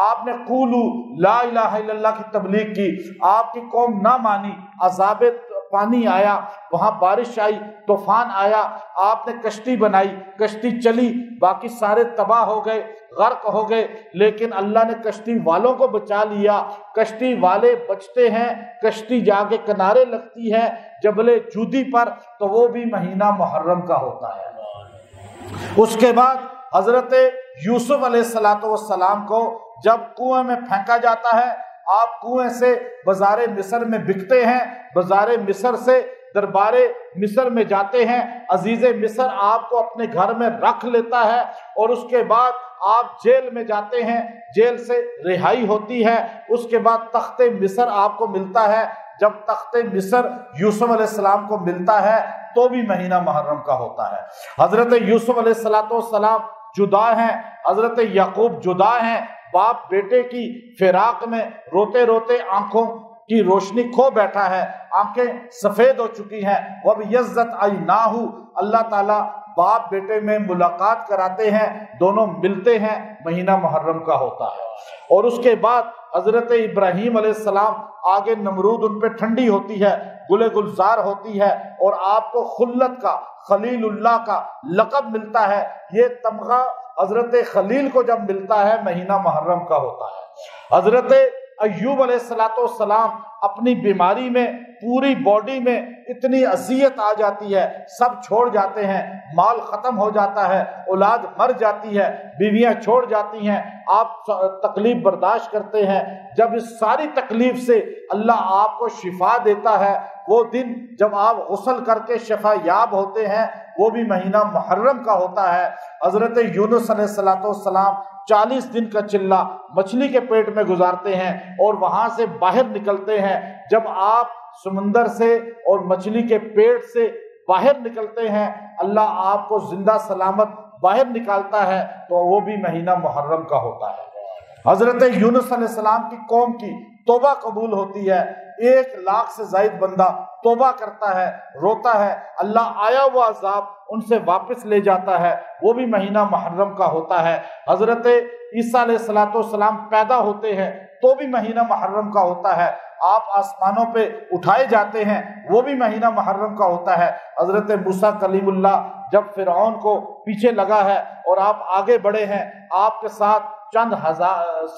آپ نے قولو لا الہ الا اللہ کی تبلیغ کی، آپ کی قوم نہ مانی، عذاب پانی آیا، وہاں بارش آئی، طوفان آیا، آپ نے کشتی بنائی، کشتی چلی، باقی سارے تباہ ہو گئے، غرق ہو گئے، لیکن اللہ نے کشتی والوں کو بچا لیا۔ کشتی والے بچتے ہیں، کشتی جا کے کنارے لگتی ہے جبل جودی پر، تو وہ بھی مہینہ محرم کا ہوتا ہے۔ اس کے بعد حضرت یوسف علیہ السلام کو جب کنویں میں پھینکا جاتا ہے، آپ کنویں سے بازار مصر میں بکتے ہیں، بازار مصر سے دربار مصر میں جاتے ہیں، عزیز مصر آپ کو اپنے گھر میں رکھ لیتا ہے، اور اس کے بعد آپ جیل میں جاتے ہیں، جیل سے رہائی ہوتی ہے، اس کے بعد تخت مصر آپ کو ملتا ہے۔ جب تخت مصر یوسف علیہ السلام کو ملتا ہے تو بھی مہینہ محرم کا ہوتا ہے۔ حضرت یوسف علیہ السلام جدا ہیں، حضرت یعقوب جدا ہیں، باپ بیٹے کی فراق میں روتے روتے آنکھوں کی روشنی کھو بیٹھا ہے، آنکھیں سفید ہو چکی ہیں۔ وَبِيَضَّتْ عَيْنَاهُ، اللہ تعالیٰ باپ بیٹے میں ملاقات کراتے ہیں، دونوں ملتے ہیں، مہینہ محرم کا ہوتا ہے۔ اور اس کے بعد حضرت ابراہیم علیہ السلام، آگے نمرود ان پہ ٹھنڈی ہوتی ہے، گلے گلزار ہوتی ہے، اور آپ کو خلت کا، خلیل اللہ کا لقب ملتا ہے۔ یہ تمغہ حضرت خلیل کو جب ملتا ہے مہینہ محرم کا ہوتا ہے۔ حضرت ایوب علیہ السلام اپنی بیماری میں پوری باڈی میں اتنی اذیت آ جاتی ہے، سب چھوڑ جاتے ہیں، مال ختم ہو جاتا ہے، اولاد مر جاتی ہے، بیویاں چھوڑ جاتی ہیں، آپ تکلیف برداشت کرتے ہیں۔ جب اس ساری تکلیف سے اللہ آپ کو شفا دیتا ہے، وہ دن جب آپ غسل کر کے شفا یاب ہوتے ہیں، وہ بھی مہینہ محرم کا ہوتا ہے۔ حضرت یونس علیہ السلام 40 دن کا چلہ مچھلی کے پیٹ میں گزارتے ہیں اور وہاں سے باہر نکلتے ہیں۔ جب آپ سمندر سے اور مچھلی کے پیٹ سے باہر نکلتے ہیں، اللہ آپ کو زندہ سلامت باہر نکالتا ہے، تو وہ بھی مہینہ محرم کا ہوتا ہے۔ حضرت یونس علیہ السلام کی قوم کی توبہ قبول ہوتی ہے، 1 لاکھ سے زائد بندہ توبہ کرتا ہے، روتا ہے، اللہ آیا ہوا عذاب ان سے واپس لے جاتا ہے، وہ بھی مہینہ محرم کا ہوتا ہے۔ حضرت عیسیٰ علیہ السلام پیدا ہوتے ہیں تو بھی مہینہ محرم کا ہوتا ہے، آپ آسمانوں پہ اٹھائے جاتے ہیں، وہ بھی مہینہ محرم کا ہوتا ہے۔ حضرت موسیٰ کلیم اللہ جب فرعون کو پیچھے لگا ہے اور آپ آگے بڑھے ہیں، آپ کے ساتھ چند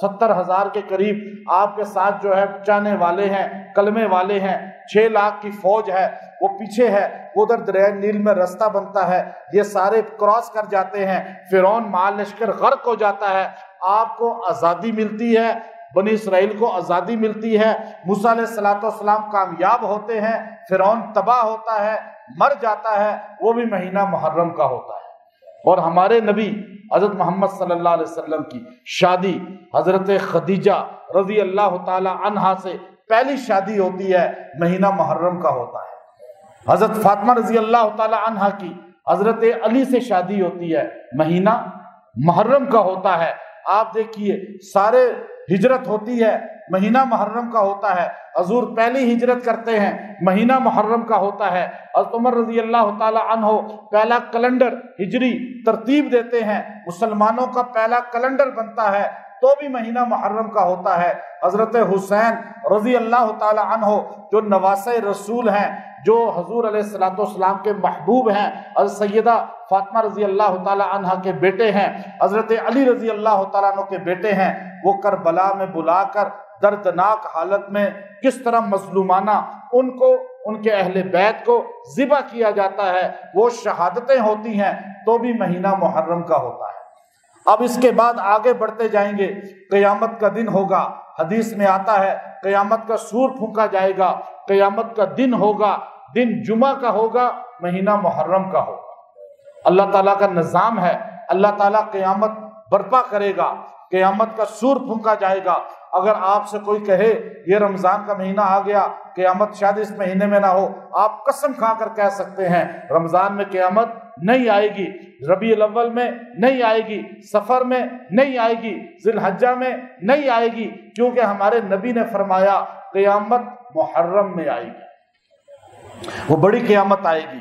70,000 کے قریب آپ کے ساتھ جو ہے چاہنے والے ہیں، کلمے والے ہیں، 6 لاکھ کی فوج ہے، وہ پیچھے ہے، ادھر دریائے نیل میں رستہ بنتا ہے، یہ سارے کراس کر جاتے ہیں، فرعون مال لشکر غرق ہو جاتا ہے، آپ کو آزادی ملتی ہے، بنی اسرائیل کو آزادی ملتی ہے، موسیٰ علیہ السلام کامیاب ہوتے ہیں، فرعون تباہ ہوتا ہے، مر جاتا ہے، وہ بھی مہینہ محرم کا ہوتا ہے۔ اور ہمارے نبی حضرت محمد صلی اللہ علیہ وسلم کی شادی حضرت خدیجہ رضی اللہ تعالی عنہا سے پہلی شادی ہوتی ہے، مہینہ محرم کا ہوتا ہے۔ حضرت فاطمہ رضی اللہ تعالی عنہا کی حضرت علی سے شادی ہوتی ہے، مہینہ محرم کا ہوتا ہے۔ آپ دیکھیے سارے ہجرت ہوتی ہے، مہینہ محرم کا ہوتا ہے، حضور پہلی ہجرت کرتے ہیں، مہینہ محرم کا ہوتا ہے۔ حضرت عمر رضی اللہ تعالی عنہ پہلا کیلنڈر ہجری ترتیب دیتے ہیں، مسلمانوں کا پہلا کیلنڈر بنتا ہے، تو بھی مہینہ محرم کا ہوتا ہے۔ حضرت حسین رضی اللہ تعالی عنہ جو نواسۂ رسول ہیں، جو حضور علیہ السلام کے محبوب ہیں، حضرت سیدہ فاطمہ رضی اللہ تعالی عنہ کے بیٹے ہیں، حضرت علی رضی اللہ تعالیٰ عنہ کے بیٹے ہیں، وہ کربلا میں بلا کر دردناک حالت میں کس طرح مظلومانہ ان کو، ان کے اہل بیت کو ذبح کیا جاتا ہے، وہ شہادتیں ہوتی ہیں، تو بھی مہینہ محرم کا ہوتا ہے۔ اب اس کے بعد آگے بڑھتے جائیں گے، قیامت کا دن ہوگا، حدیث میں آتا ہے قیامت کا سور پھونکا جائے گا، قیامت کا دن ہوگا، دن جمعہ کا ہوگا، مہینہ محرم کا ہوگا۔ اللہ تعالیٰ کا نظام ہے، اللہ تعالیٰ قیامت برپا کرے گا، قیامت کا سور پھونکا جائے گا۔ اگر آپ سے کوئی کہے یہ رمضان کا مہینہ آ گیا، قیامت شاید اس مہینے میں نہ ہو، آپ قسم کھا کر کہہ سکتے ہیں رمضان میں قیامت نہیں آئے گی، ربیع الاول میں نہیں آئے گی، سفر میں نہیں آئے گی، ذی الحجہ میں نہیں آئے گی، کیونکہ ہمارے نبی نے فرمایا قیامت محرم میں آئے گی۔ وہ بڑی قیامت آئے گی،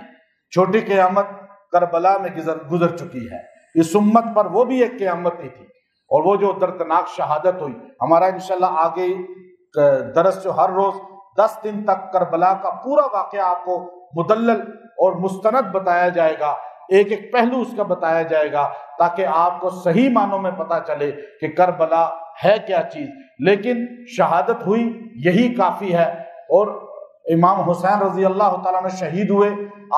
چھوٹی قیامت کربلا میں گزر چکی ہے، اس امت پر وہ بھی ایک قیامت ہی تھی۔ اور وہ جو دردناک شہادت ہوئی. ہمارا انشاءاللہ آگے درس جو ہر روز 10 دن تک کربلا کا پورا واقعہ آپ کو مدلل اور مستند بتایا جائے گا، ایک ایک پہلو اس کا بتایا جائے گا، تاکہ آپ کو صحیح معنوں میں پتہ چلے کہ کربلا ہے کیا چیز. لیکن شہادت ہوئی یہی کافی ہے. اور امام حسین رضی اللہ تعالیٰ عنہ شہید ہوئے،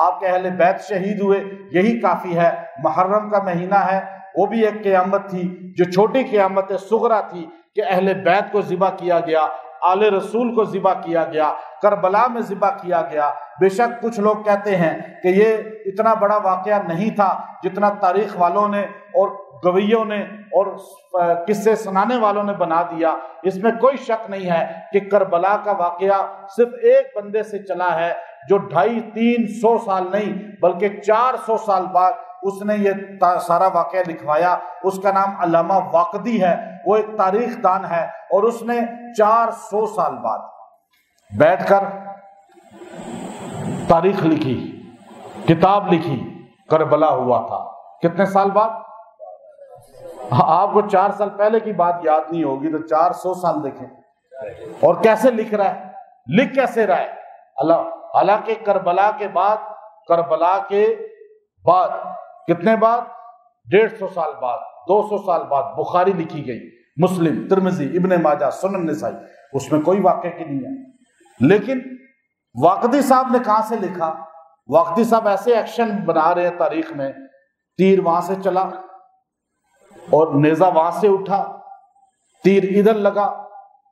آپ کے اہل بیت شہید ہوئے، یہی کافی ہے. محرم کا مہینہ ہے، وہ بھی ایک قیامت تھی جو چھوٹی قیامت صغریٰ تھی کہ اہل بیت کو ذبح کیا گیا، آل رسول کو ذبح کیا گیا، کربلا میں ذبح کیا گیا. بے شک کچھ لوگ کہتے ہیں کہ یہ اتنا بڑا واقعہ نہیں تھا جتنا تاریخ والوں نے اور گویوں نے اور قصے سنانے والوں نے بنا دیا. اس میں کوئی شک نہیں ہے کہ کربلا کا واقعہ صرف ایک بندے سے چلا ہے جو 250-300 سال نہیں بلکہ 400 سال بعد اس نے یہ سارا واقعہ لکھوایا. اس کا نام علامہ واقدی ہے، وہ ایک تاریخ دان ہے، اور اس نے 400 سال بعد بیٹھ کر تاریخ لکھی، کتاب لکھی. کربلا ہوا تھا کتنے سال بعد؟ آپ کو 4 سال پہلے کی بات یاد نہیں ہوگی تو 400 سال دیکھیں. اور کیسے لکھ رہا ہے، لکھ کیسے رہا ہے. حالانکہ کربلا کے بعد کتنے بعد؟ 150 سال بعد، 200 سال بعد بخاری لکھی گئی، مسلم، ترمذی، ابن ماجہ، سنن نسائی. اس میں کوئی واقعہ کی نہیں ہے. لیکن واقدی صاحب نے کہاں سے لکھا؟ واقدی صاحب ایسے ایکشن بنا رہے ہیں تاریخ میں، تیر وہاں سے چلا اور نیزہ وہاں سے اٹھا، تیر ادھر لگا،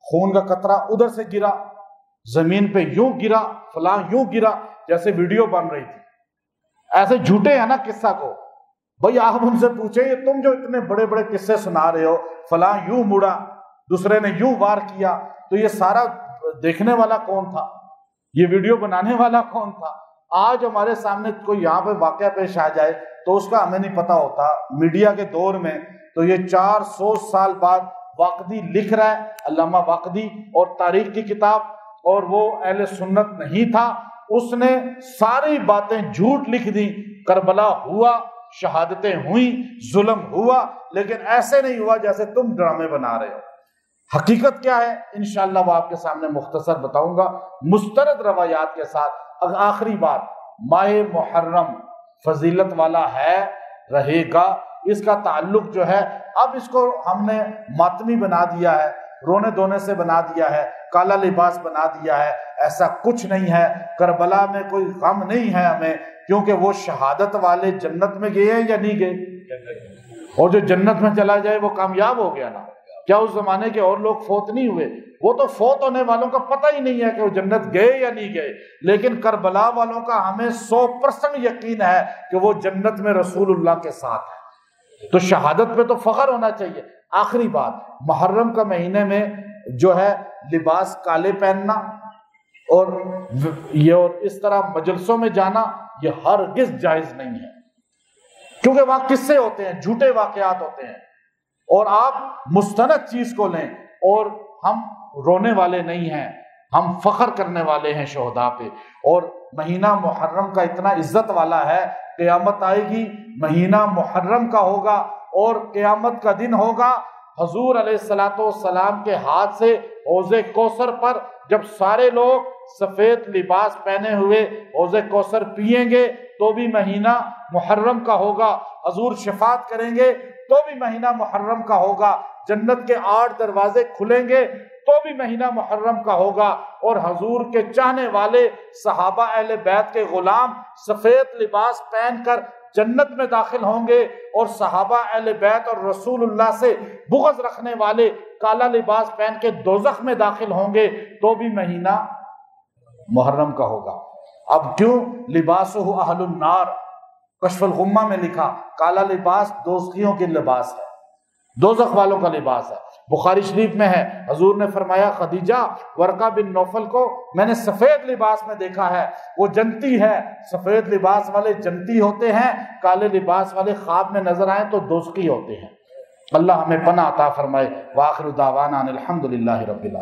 خون کا قطرہ ادھر سے گرا، زمین پہ یوں گرا، فلاں یوں گرا، جیسے ویڈیو بن رہی تھی. ایسے جھوٹے ہیں نا قصہ کو. بھئی آپ ان سے پوچھیں یہ تم جو اتنے بڑے بڑے قصے سنا رہے ہو، فلاں یوں مڑا، دوسرے نے یوں وار کیا، تو یہ سارا دیکھنے والا کون تھا؟ یہ ویڈیو بنانے والا کون تھا؟ آج ہمارے سامنے کوئی یہاں پہ واقعہ پیش آ جائے تو اس کا ہمیں نہیں پتا ہوتا. میڈیا کے دور میں تو یہ 400 سال بعد واقدی لکھ رہا ہے، علامہ واقدی، اور تاریخ کی کتاب. اور وہ اہل سنت نہیں تھا، اس نے ساری باتیں جھوٹ لکھ دی. کربلا ہوا، شہادتیں ہوئیں، ظلم ہوا، لیکن ایسے نہیں ہوا جیسے تم ڈرامے بنا رہے ہو. حقیقت کیا ہے انشاءاللہ وہ آپ کے سامنے مختصر بتاؤں گا مستند روایات کے ساتھ. آخری بات، ماہ محرم فضیلت والا ہے، رہے گا. اس کا تعلق جو ہے اب اس کو ہم نے ماتمی بنا دیا ہے، رونے دھونے سے بنا دیا ہے، کالا لباس بنا دیا ہے. ایسا کچھ نہیں ہے. کربلا میں کوئی غم نہیں ہے ہمیں، کیونکہ وہ شہادت والے جنت میں گئے ہیں یا نہیں گئے؟ اور جو جنت میں چلا جائے وہ کامیاب ہو گیا نا. کیا اس زمانے کے اور لوگ فوت نہیں ہوئے؟ وہ تو فوت ہونے والوں کا پتہ ہی نہیں ہے کہ وہ جنت گئے یا نہیں گئے. لیکن کربلا والوں کا ہمیں 100% یقین ہے کہ وہ جنت میں رسول اللہ کے ساتھ ہے. تو شہادت پہ تو فخر ہونا چاہیے. آخری بات، محرم کا مہینے میں جو ہے لباس کالے پہننا اور اس طرح مجلسوں میں جانا یہ ہرگز جائز نہیں ہے، کیونکہ وہاں قصے ہوتے ہیں، جھوٹے واقعات ہوتے ہیں. اور آپ مستند چیز کو لیں. اور ہم رونے والے نہیں ہیں، ہم فخر کرنے والے ہیں شہداء پہ. اور مہینہ محرم کا اتنا عزت والا ہے، قیامت آئے گی، مہینہ محرم کا ہوگا اور قیامت کا دن ہوگا. حضور علیہ السلام کے ہاتھ سے حوض کوثر پر جب سارے لوگ سفید لباس پہنے ہوئے حوض کوثر پئیں گے تو بھی مہینہ محرم کا ہوگا. حضور شفاعت کریں گے تو بھی مہینہ محرم کا ہوگا. جنت کے 8 دروازے کھلیں گے تو بھی مہینہ محرم کا ہوگا. اور حضور کے چاہنے والے صحابہ اہل بیت کے غلام سفید لباس پہن کر جنت میں داخل ہوں گے، اور صحابہ اہل بیت اور رسول اللہ سے بغض رکھنے والے کالا لباس پہن کے دوزخ میں داخل ہوں گے تو بھی مہینہ محرم کا ہوگا. اب کیوں؟ لباسہ اہل النار، کشف الغمہ میں لکھا کالا لباس دوزخیوں کے لباس ہے، دوزخ والوں کا لباس ہے. بخاری شریف میں ہے، حضور نے فرمایا خدیجہ ورقہ بن نوفل کو میں نے سفید لباس میں دیکھا ہے، وہ جنتی ہے. سفید لباس والے جنتی ہوتے ہیں، کالے لباس والے خواب میں نظر آئیں تو دوزخی ہوتے ہیں. اللہ ہمیں پناہ عطا فرمائے. وآخر دعوانا ان الحمد للہ رب العالمین.